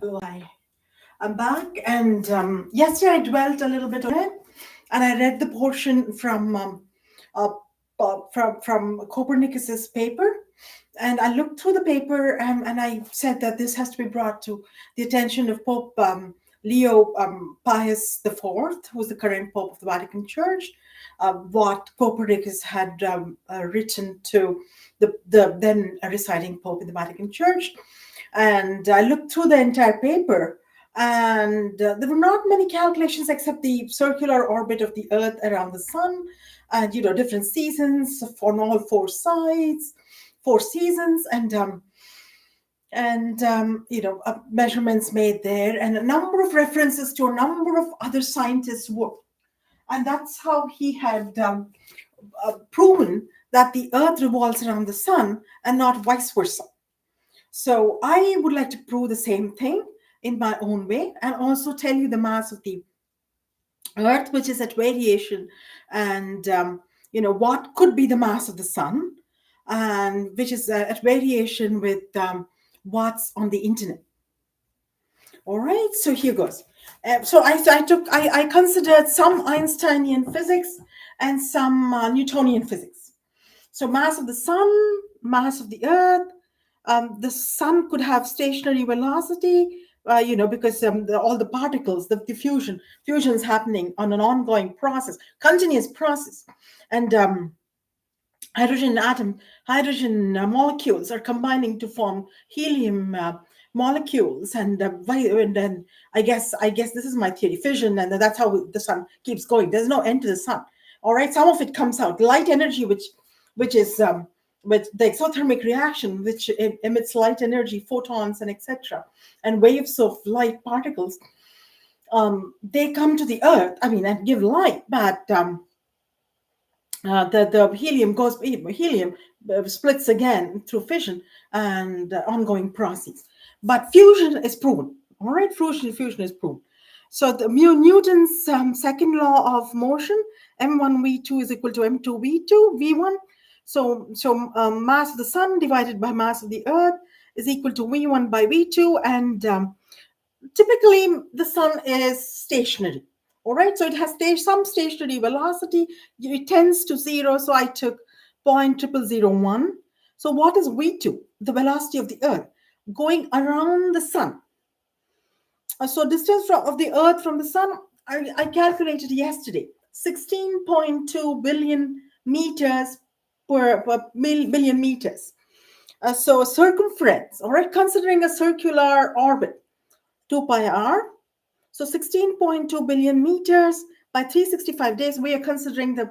Hi, I'm back, and yesterday I dwelt a little bit on it, and I read the portion uh, from Copernicus's paper, and I looked through the paper, and I said that this has to be brought to the attention of Pope Leo Pius IV, who is the current Pope of the Vatican Church. What Copernicus had written to the then residing Pope in the Vatican Church. And I looked through the entire paper, and there were not many calculations except the circular orbit of the Earth around the Sun, and different seasons on all four sides, four seasons, and measurements made there, and a number of references to a number of other scientists' work, and that's how he had proven that the Earth revolves around the Sun and not vice versa. So I would like to prove the same thing in my own way, and also tell you the mass of the Earth, which is at variation, and what could be the mass of the Sun, and which is at variation with what's on the internet. All right, so here goes. I considered some Einsteinian physics and some Newtonian physics. So mass of the Sun, mass of the Earth. The Sun could have stationary velocity, because all the particles, the fusion is happening on an ongoing process, continuous process, and hydrogen molecules are combining to form helium molecules, and then I guess this is my theory, fission, and that's how the Sun keeps going. There's no end to the Sun. All right, some of it comes out, light energy, which is with the exothermic reaction, which emits light energy, photons, and etc., and waves of light particles. They come to the Earth, and give light, but the helium splits again through fission and ongoing process. But fusion is proven. All right, fusion is proven. So the Newton's second law of motion, m1v2 is equal to m2v2 v1. So mass of the Sun divided by mass of the Earth is equal to v1 by v2, and typically the Sun is stationary. All right, so it has some stationary velocity. It tends to zero, so I took 0.0001. So what is v2? The velocity of the Earth going around the Sun. So distance of the Earth from the Sun, I calculated yesterday, 16.2 billion meters per billion meters. So circumference, all right, considering a circular orbit, 2 pi r. So 16.2 billion meters by 365 days. We are considering the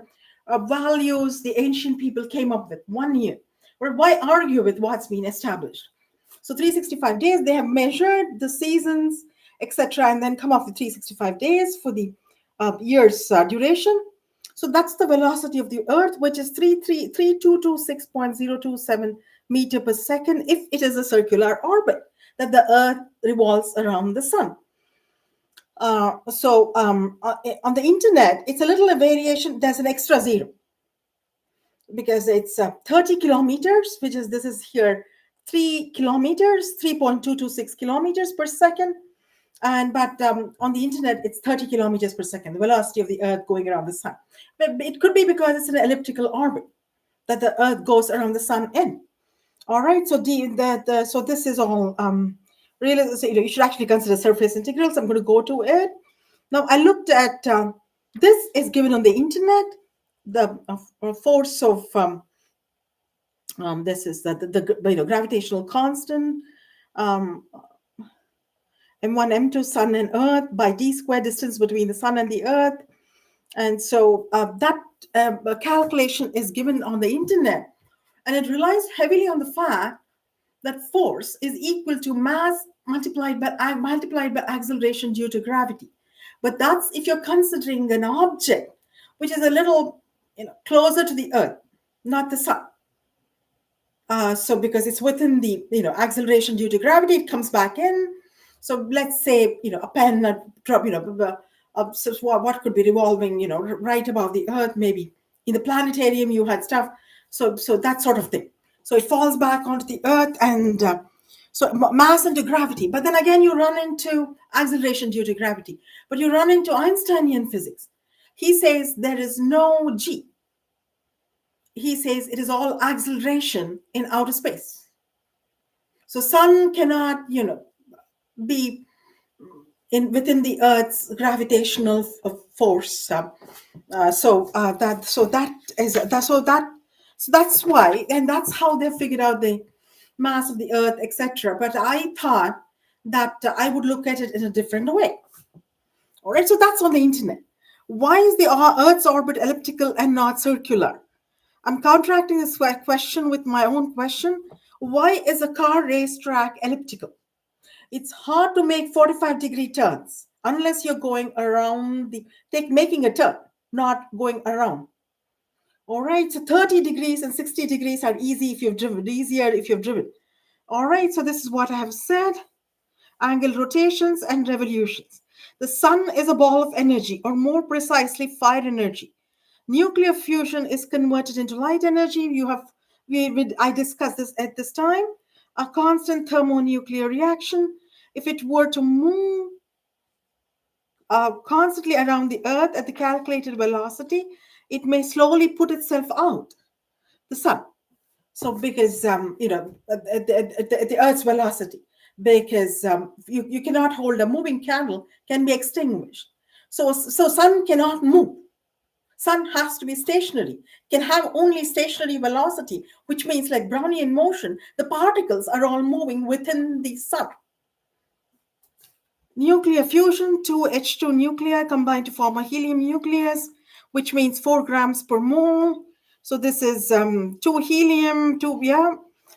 values the ancient people came up with 1 year. Or why argue with what's been established? So 365 days, they have measured the seasons, etc., and then come up with 365 days for the year's duration. So that's the velocity of the Earth, which is 3226.027 meter per second if it is a circular orbit, that the Earth revolves around the Sun. On the internet, it's a little a variation. There's an extra zero because it's 30 kilometers, this is here 3 kilometers, 3.226 kilometers per second. But on the internet, it's 30 kilometers per second, the velocity of the Earth going around the Sun. But it could be because it's an elliptical orbit that the Earth goes around the Sun in. All right, so so this is all really. So, you should actually consider surface integrals. I'm going to go to it now. I looked at this is given on the internet. The force of this is the gravitational constant. M1, M2, Sun and Earth by d squared, distance between the Sun and the Earth. And so that calculation is given on the internet, and it relies heavily on the fact that force is equal to mass multiplied by acceleration due to gravity. But that's if you're considering an object which is a little closer to the Earth, not the Sun. So because it's within the acceleration due to gravity, it comes back in. So let's say a pen, so what could be revolving right above the Earth, maybe in the planetarium you had stuff, so that sort of thing. So it falls back onto the Earth, and So mass into gravity, but then again you run into acceleration due to gravity. But you run into Einsteinian physics. He says there is no g. He says it is all acceleration in outer space. So sun cannot, be in within the Earth's gravitational force. So that's why, and that's how they figured out the mass of the Earth, etc. But I thought that I would look at it in a different way. All right, so that's on the internet. Why is the Earth's orbit elliptical and not circular? I'm counteracting this question with my own question. Why is a car racetrack elliptical? It's hard to make 45-degree turns unless you're going around making a turn, not going around. All right, so 30 degrees and 60 degrees are easier if you've driven. All right, so this is what I have said. Angle rotations and revolutions. The sun is a ball of energy, or more precisely, fire energy. Nuclear fusion is converted into light energy. I discussed this at this time. A constant thermonuclear reaction. If it were to move constantly around the Earth at the calculated velocity, it may slowly put itself out, the sun. So because at the Earth's velocity, because you cannot hold a moving candle, can be extinguished. So sun cannot move. Sun has to be stationary, can have only stationary velocity, which means like Brownian motion, the particles are all moving within the sun. Nuclear fusion, two H2 nuclei combine to form a helium nucleus, which means 4 grams per mole. So this is 2 helium, 2,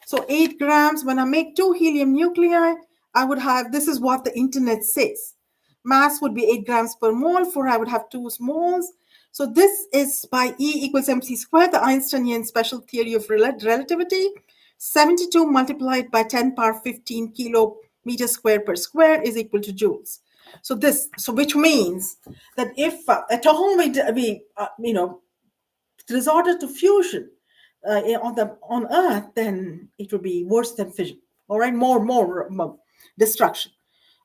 So 8 grams. When I make 2 helium nuclei, I would have, this is what the internet says. Mass would be 8 grams per mole, for I would have 2 moles. So this is by E equals mc squared, the Einsteinian special theory of relativity. 72 multiplied by 10 power 15 kilometers square per square is equal to joules. So which means that if at all we resorted to fusion on Earth, then it would be worse than fission. All right, more destruction.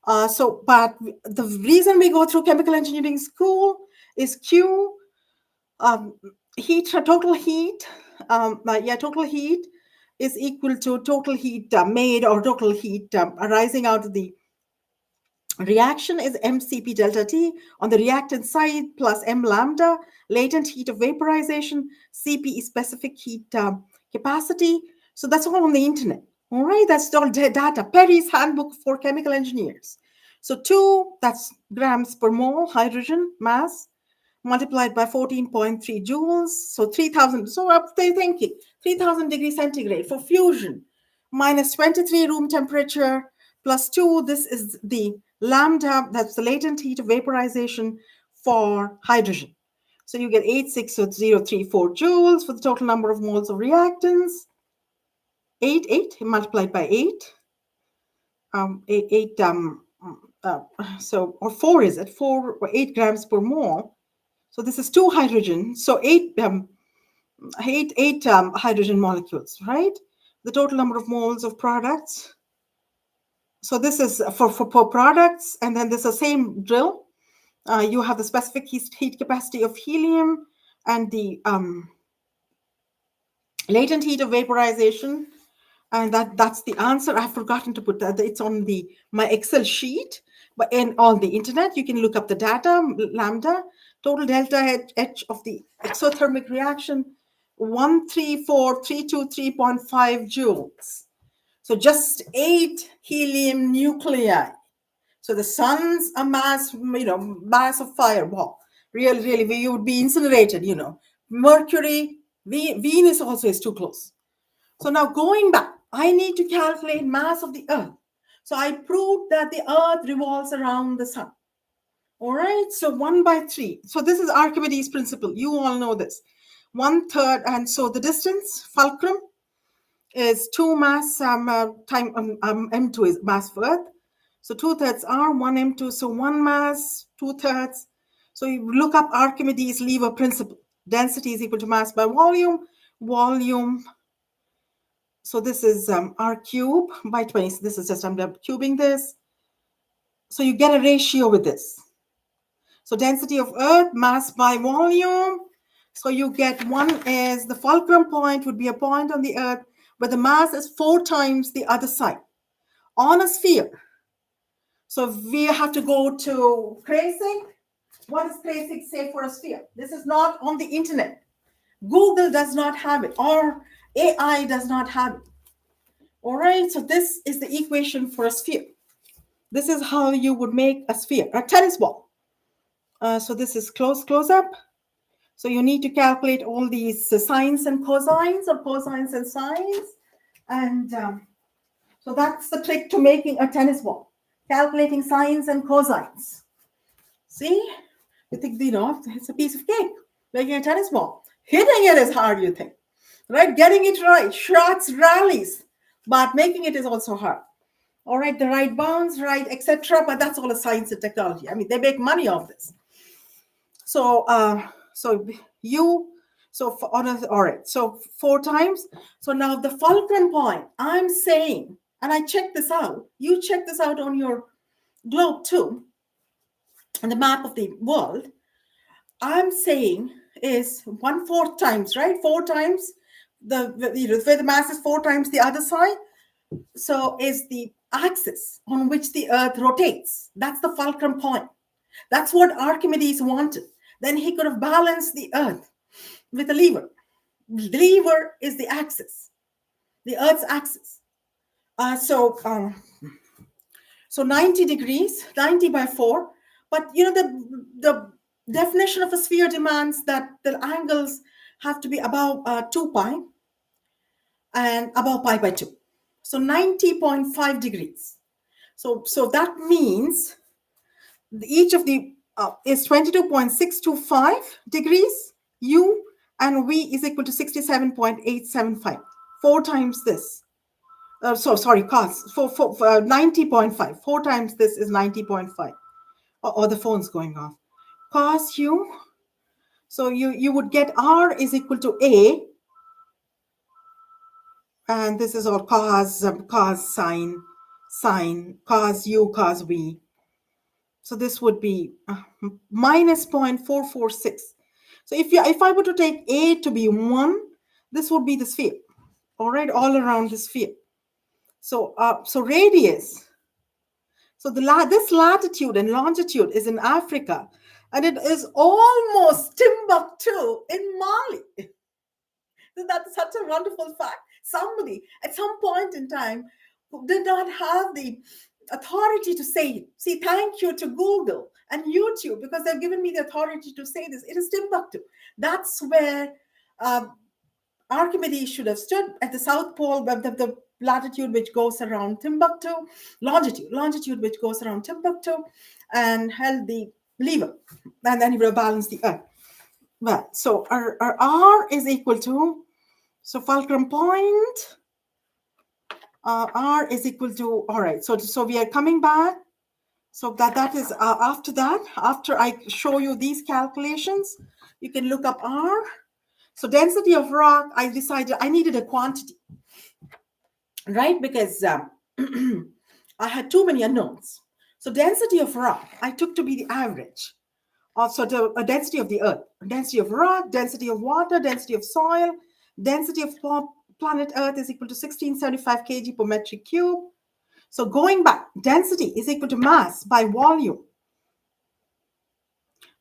But the reason we go through chemical engineering school is Q, total heat. Total heat is equal to total heat made, or total heat arising out of the reaction is mCp delta T on the reactant side plus m lambda, latent heat of vaporization. Cp is specific heat capacity. So that's all on the internet. All right, that's all data. Perry's Handbook for Chemical Engineers. So 2, that's grams per mole hydrogen mass, multiplied by 14.3 joules. So 3000. So up there thinking 3000 degrees centigrade for fusion, minus 23 room temperature, plus 2. This is the lambda, that's the latent heat of vaporization for hydrogen. So you get 86034 joules for the total number of moles of reactants. 8 multiplied by 8. 4 is it? 4 or 8 grams per mole. So this is 2 hydrogen. So 8 hydrogen molecules, right? The total number of moles of products. So this is for products, and then there's the same drill. You have the specific heat capacity of helium and the latent heat of vaporization, and that's the answer. I've forgotten to put that. It's on my Excel sheet, but on the internet you can look up the data. Lambda total delta H of the exothermic reaction 134,323.5 joules. So just 8 helium nuclei. So the sun's a mass of fireball. Really, you would be incinerated, Mercury, Venus also is too close. So now going back, I need to calculate mass of the Earth. So I proved that the Earth revolves around the sun. All right, so 1 by 3. So this is Archimedes' principle. You all know this. 1/3, and so the distance, fulcrum, is 2 mass time m2 is mass of Earth. So 2/3 are 1 m2, so 1 mass, 2/3. So you look up Archimedes' lever principle. Density is equal to mass by volume. Volume So this is r cube by 20. So this is just, I'm cubing this. So you get a ratio with this. So density of Earth, mass by volume. So you get one is the fulcrum point would be a point on the Earth where the mass is 4 times the other side on a sphere. So we have to go to Krasik. What does Krasik say for a sphere? This is not on the internet. Google does not have it, or AI does not have it. All right, so this is the equation for a sphere. This is how you would make a sphere, a tennis ball. So this is close up. So you need to calculate all these sines and cosines, or cosines and sines. And so that's the trick to making a tennis ball, calculating sines and cosines. See, you think, it's a piece of cake, making a tennis ball. Hitting it is hard, you think, right? Getting it right, shots, rallies, but making it is also hard. All right, the right bounce, right, etc. But that's all a science and technology. I mean, they make money off this. So, all right. So 4 times. So now the fulcrum point, I'm saying, and I checked this out. You check this out on your globe too, on the map of the world. I'm saying is 1/4 times, right? 4 times where the mass is 4 times the other side. So is the axis on which the Earth rotates. That's the fulcrum point. That's what Archimedes wanted. Then he could have balanced the Earth with a lever. The lever is the axis, the Earth's axis. So 90 degrees, 90 by 4. But the definition of a sphere demands that the angles have to be above 2 pi and above pi by 2. So 90.5 degrees. So that means each of the is 22.625 degrees U, and V is equal to 67.875. 4 times this. Cos. For 90.5. 4 times this is 90.5. Or the phone's going off. Cos U. So you would get R is equal to A. And this is all cos, sine, cos U, cos V. So this would be minus 0.446. So if I were to take A to be 1, this would be the sphere. All right, all around the sphere. So radius. So this latitude and longitude is in Africa, and it is almost Timbuktu in Mali. That's such a wonderful fact. Somebody at some point in time who did not have the authority to say it. See, thank you to Google and YouTube, because they've given me the authority to say this. It is Timbuktu. That's where Archimedes should have stood, at the South Pole, the latitude which goes around Timbuktu, longitude which goes around Timbuktu, and held the lever, and then he would have balanced the Earth. Well, so our R is equal to, so fulcrum point, R is equal to, all right, so we are coming back. So that is after I show you these calculations, you can look up R. So density of rock, I decided I needed a quantity, right? Because I had too many unknowns. So density of rock, I took to be the average. Also the density of the Earth, density of rock, density of water, density of soil, density of planet Earth is equal to 1675 kg per metric cube. So going back, density is equal to mass by volume.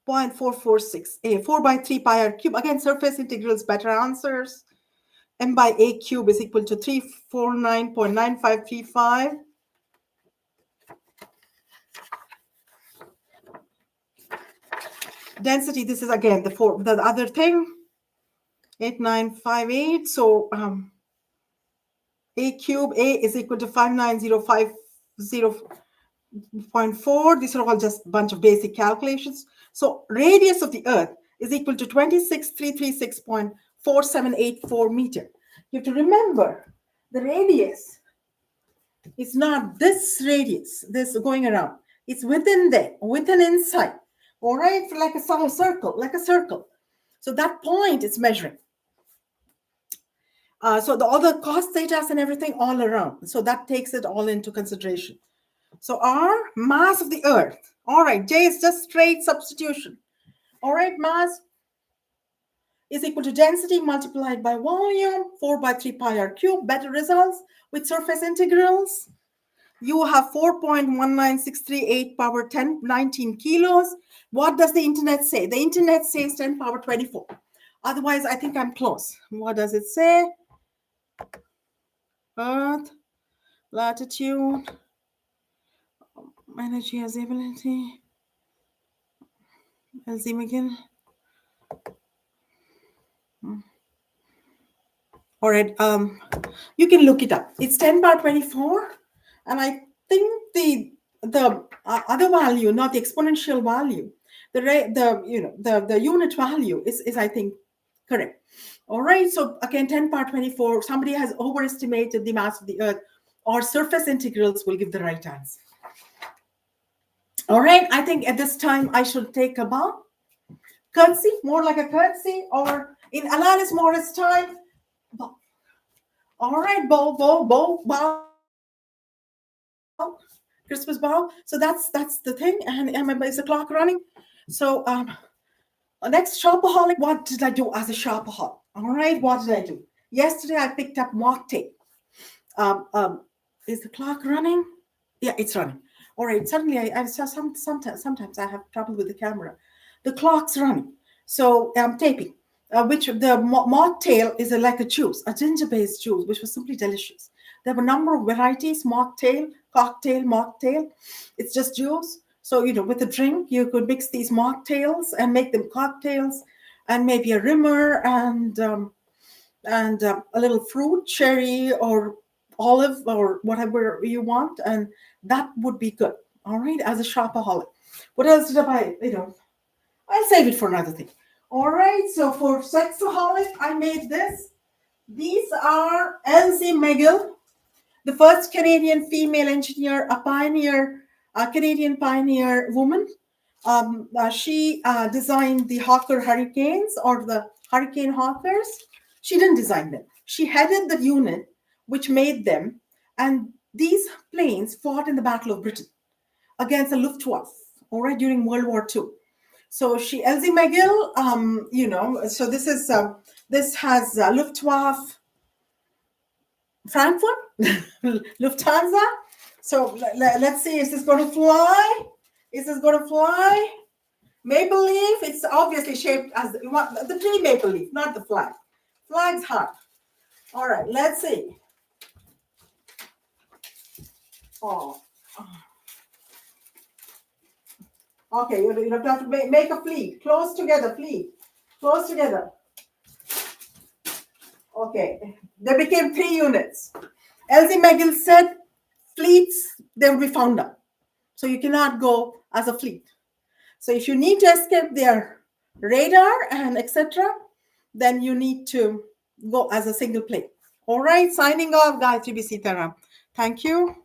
0.446. 4 by 3 pi r cube. Again, surface integrals, better answers. M by A cube is equal to 349.9535. Density, this is again the other thing. 8958. So A cube, A is equal to 59050.4. These are all just a bunch of basic calculations. So radius of the Earth is equal to 26336.4784 meter. You have to remember the radius is not this radius, this going around. It's within there, within inside. All right, like a circle, like a circle. So that point is measuring. So all the cost data and everything all around. So that takes it all into consideration. So R, mass of the Earth. All right, J is just straight substitution. All right, mass is equal to density multiplied by volume, 4 by 3 pi r cubed. Better results with surface integrals. You have 4.19638 power 10, 19 kilos. What does the internet say? The internet says 10 power 24. Otherwise, I think I'm close. What does it say? Earth, latitude, energy availability, LZ McGill. All right, you can look it up. It's 10 power 24, and I think the other value, not the exponential value, the unit value is I think correct. All right, so again, 10 power 24. Somebody has overestimated the mass of the Earth, or surface integrals will give the right answer. All right, I think at this time I should take a bow. Curtsy, more like a curtsy, or in Alanis Morris time, bow. All right, bow, Christmas bow. So that's the thing, and is the clock running? So next shopaholic. What did I do as a shopaholic? All right, what did I do? Yesterday I picked up mocktail. Is the clock running? Yeah, it's running. All right. Suddenly, I saw sometimes I have trouble with the camera. The clock's running, so I'm taping. Which the mocktail is like a juice, a ginger-based juice, which was simply delicious. There were a number of varieties: mocktail, cocktail, mocktail. It's just juice. So with a drink, you could mix these mocktails and make them cocktails, and maybe a rimmer and a little fruit, cherry or olive or whatever you want, and that would be good. All right, as a shopaholic. What else did I buy? I'll save it for another thing. All right, so for sexaholic, I made this. These are Elsie Megill, the first Canadian female engineer, a Canadian pioneer woman. She designed the Hawker Hurricanes, or the Hurricane Hawkers. She didn't design them. She headed the unit which made them, and these planes fought in the Battle of Britain against the Luftwaffe, all right, during World War II. So Elsie Megill, so this has Luftwaffe, Frankfurt, Lufthansa. So let's see, is this going to fly? Is this going to fly? Maple leaf, it's obviously shaped as the tree maple leaf, not the flag. Flag's hard. All right, let's see. Oh. Okay, you have to make a fleet. Close together, fleet. Close together. Okay, there became 3 units. Elsie Megill said fleets, they will be found out. So you cannot go as a fleet. So if you need to escape their radar and etc., then you need to go as a single plane. All right, signing off, Gayatri B. Sitaram. Thank you.